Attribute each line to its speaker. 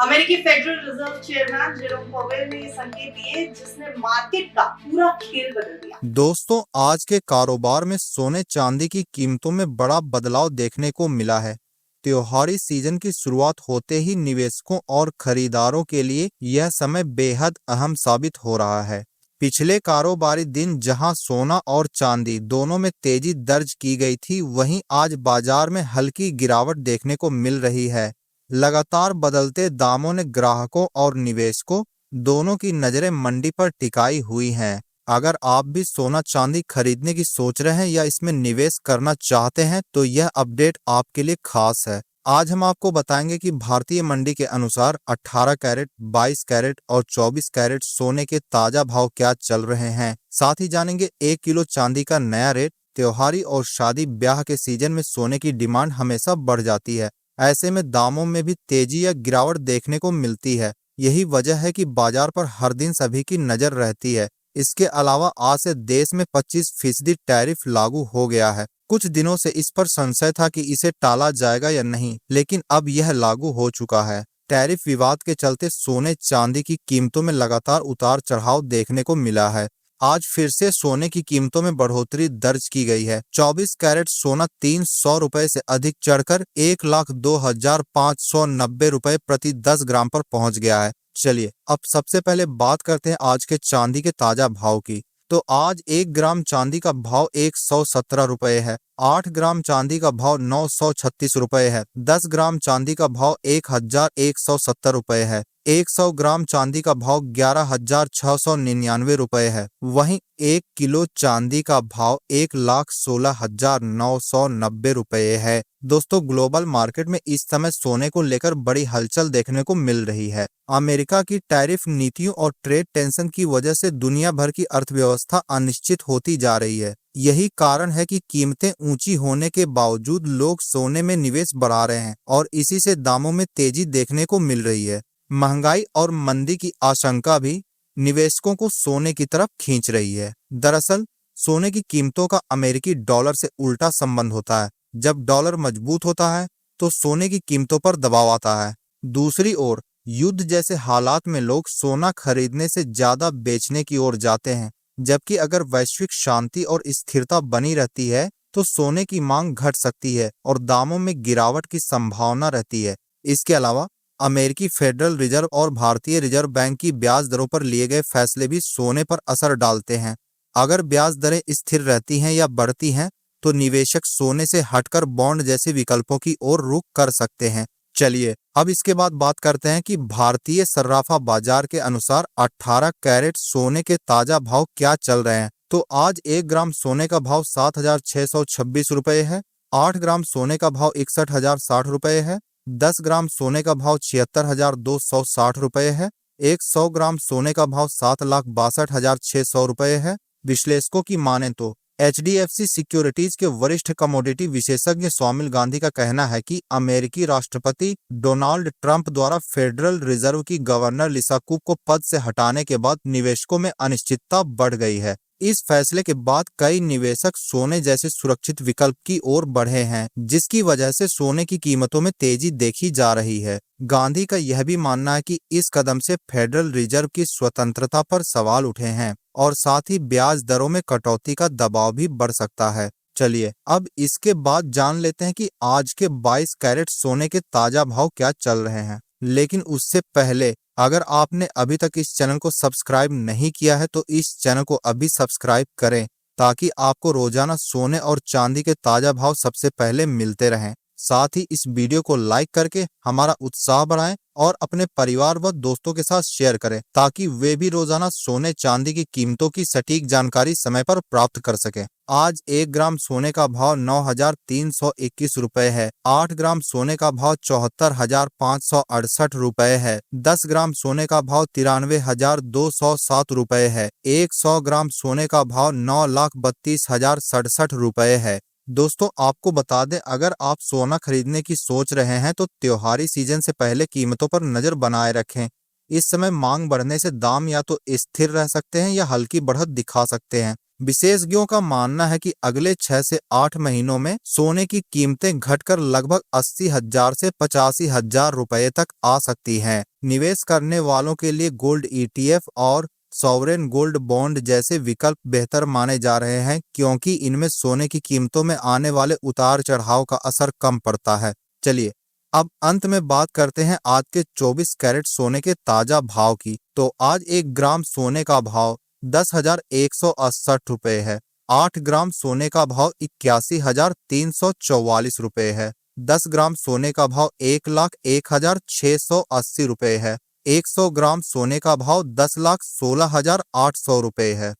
Speaker 1: अमेरिकी federal reserve chairman Jerome Pavel ने ये संकेत दिए जिसने मार्केट का पूरा खेल बदल दिया।
Speaker 2: दोस्तों, आज के कारोबार में सोने चांदी की कीमतों में बड़ा बदलाव देखने को मिला है। त्योहारी सीजन की शुरुआत होते ही निवेशकों और खरीदारों के लिए यह समय बेहद अहम साबित हो रहा है। पिछले कारोबारी दिन जहां सोना और चांदी दोनों में तेजी दर्ज की गई थी, वहीं आज बाजार में हल्की गिरावट देखने को मिल रही है। लगातार बदलते दामों ने ग्राहकों और निवेशकों दोनों की नजरें मंडी पर टिकाई हुई हैं। अगर आप भी सोना चांदी खरीदने की सोच रहे हैं या इसमें निवेश करना चाहते हैं, तो यह अपडेट आपके लिए खास है। आज हम आपको बताएंगे कि भारतीय मंडी के अनुसार 18 कैरेट, 22 कैरेट और 24 कैरेट सोने के ताजा भाव क्या चल रहे हैं। साथ ही जानेंगे 1 किलो चांदी का नया रेट। त्योहारी और शादी ब्याह के सीजन में सोने की डिमांड हमेशा बढ़ जाती है। ऐसे में दामों में भी तेजी या गिरावट देखने को मिलती है। यही वजह है कि बाजार पर हर दिन सभी की नजर रहती है। इसके अलावा आज से देश में 25% टैरिफ लागू हो गया है। कुछ दिनों से इस पर संशय था कि इसे टाला जाएगा या नहीं, लेकिन अब यह लागू हो चुका है। टैरिफ विवाद के चलते सोने चांदी की कीमतों में लगातार उतार चढ़ाव देखने को मिला है। आज फिर से सोने की कीमतों में बढ़ोतरी दर्ज की गई है। 24 कैरेट सोना 300 रुपए से अधिक चढ़कर 1,02,590 रुपए प्रति 10 ग्राम पर पहुंच गया है। चलिए अब सबसे पहले बात करते हैं आज के चांदी के ताजा भाव की। तो आज 1 ग्राम चांदी का भाव 117 रुपए है। 8 ग्राम चांदी का भाव 936 रुपए है। 10 ग्राम चांदी का भाव 1,170 रुपए है। 100 ग्राम चांदी का भाव 11,699 रुपए है। वहीं 1 किलो चांदी का भाव 1,16,990 रुपए है। दोस्तों, ग्लोबल मार्केट में इस समय सोने को लेकर बड़ी हलचल देखने को मिल रही है। अमेरिका की टैरिफ नीतियों और ट्रेड टेंशन की वजह से दुनिया भर की अर्थव्यवस्था अनिश्चित होती जा रही है। यही कारण है कि कीमतें ऊंची होने के बावजूद लोग सोने में निवेश बढ़ा रहे हैं और इसी से दामों में तेजी देखने को मिल रही है। महंगाई और मंदी की आशंका भी निवेशकों को सोने की तरफ खींच रही है। दरअसल सोने की कीमतों का अमेरिकी डॉलर से उल्टा संबंध होता है। जब डॉलर मजबूत होता है तो सोने की कीमतों पर दबाव आता है। दूसरी ओर युद्ध जैसे हालात में लोग सोना खरीदने से ज्यादा बेचने की ओर जाते हैं। जबकि अगर वैश्विक शांति और स्थिरता बनी रहती है तो सोने की मांग घट सकती है और दामों में गिरावट की संभावना रहती है। इसके अलावा अमेरिकी फेडरल रिजर्व और भारतीय रिजर्व बैंक की ब्याज दरों पर लिए गए फैसले भी सोने पर असर डालते हैं। अगर ब्याज दरें स्थिर रहती हैं या बढ़ती हैं तो निवेशक सोने से हटकर बॉन्ड जैसे विकल्पों की ओर रुख कर सकते हैं। चलिए अब इसके बाद बात करते हैं कि भारतीय सर्राफा बाजार के अनुसार 18 कैरेट सोने के ताजा भाव क्या चल रहे हैं। तो आज 1 ग्राम सोने का भाव 7,626 रुपए है। 8 ग्राम सोने का भाव 61,060 रुपए है। 10 ग्राम सोने का भाव 76,260 रुपए है। 100 ग्राम सोने का भाव 7,62,600 रुपए है। विश्लेषकों की माने तो HDFC सिक्योरिटीज के वरिष्ठ कमोडिटी विशेषज्ञ स्वामिल गांधी का कहना है कि अमेरिकी राष्ट्रपति डोनाल्ड ट्रंप द्वारा फेडरल रिजर्व की गवर्नर लिसा कूक को पद से हटाने के बाद निवेशकों में अनिश्चितता बढ़ गई है। इस फैसले के बाद कई निवेशक सोने जैसे सुरक्षित विकल्प की ओर बढ़े हैं, जिसकी वजह से सोने की कीमतों में तेजी देखी जा रही है। गांधी का यह भी मानना है कि इस कदम से फेडरल रिजर्व की स्वतंत्रता पर सवाल उठे हैं और साथ ही ब्याज दरों में कटौती का दबाव भी बढ़ सकता है। चलिए अब इसके बाद जान लेते हैं कि आज के 22 कैरेट सोने के ताजा भाव क्या चल रहे हैं। लेकिन उससे पहले अगर आपने अभी तक इस चैनल को सब्सक्राइब नहीं किया है तो इस चैनल को अभी सब्सक्राइब करें, ताकि आपको रोजाना सोने और चांदी के ताजा भाव सबसे पहले मिलते रहें। साथ ही इस वीडियो को लाइक करके हमारा उत्साह बढ़ाएं और अपने परिवार व दोस्तों के साथ शेयर करें, ताकि वे भी रोजाना सोने चांदी की कीमतों की सटीक जानकारी समय पर प्राप्त कर सकें। आज 1 ग्राम सोने का भाव 9,321 रुपए है। 8 ग्राम सोने का भाव 74,568 रुपए है। 10 ग्राम सोने का भाव 93,207 रुपए है। 100 ग्राम सोने का भाव 9,32,067 रुपए है। दोस्तों, आपको बता दें, अगर आप सोना खरीदने की सोच रहे हैं तो त्योहारी सीजन से पहले कीमतों पर नजर बनाए रखें। इस समय मांग बढ़ने से दाम या तो स्थिर रह सकते हैं या हल्की बढ़त दिखा सकते हैं। विशेषज्ञों का मानना है कि अगले 6 से 8 महीनों में सोने की कीमतें घटकर लगभग 80,000 से 85,000 रुपए तक आ सकती हैं। निवेश करने वालों के लिए गोल्ड ETF और सॉवरेन गोल्ड बॉन्ड जैसे विकल्प बेहतर माने जा रहे हैं, क्योंकि इनमें सोने की कीमतों में आने वाले उतार चढ़ाव का असर कम पड़ता है। चलिए अब अंत में बात करते हैं आज के 24 कैरेट सोने के ताजा भाव की। तो आज 1 ग्राम सोने का भाव 10,168 रुपए है। 8 ग्राम सोने का भाव 81,344 रुपए है। 10 ग्राम सोने का भाव 1,01,680 रुपए है। 100 ग्राम सोने का भाव 10,16,800 रुपए है।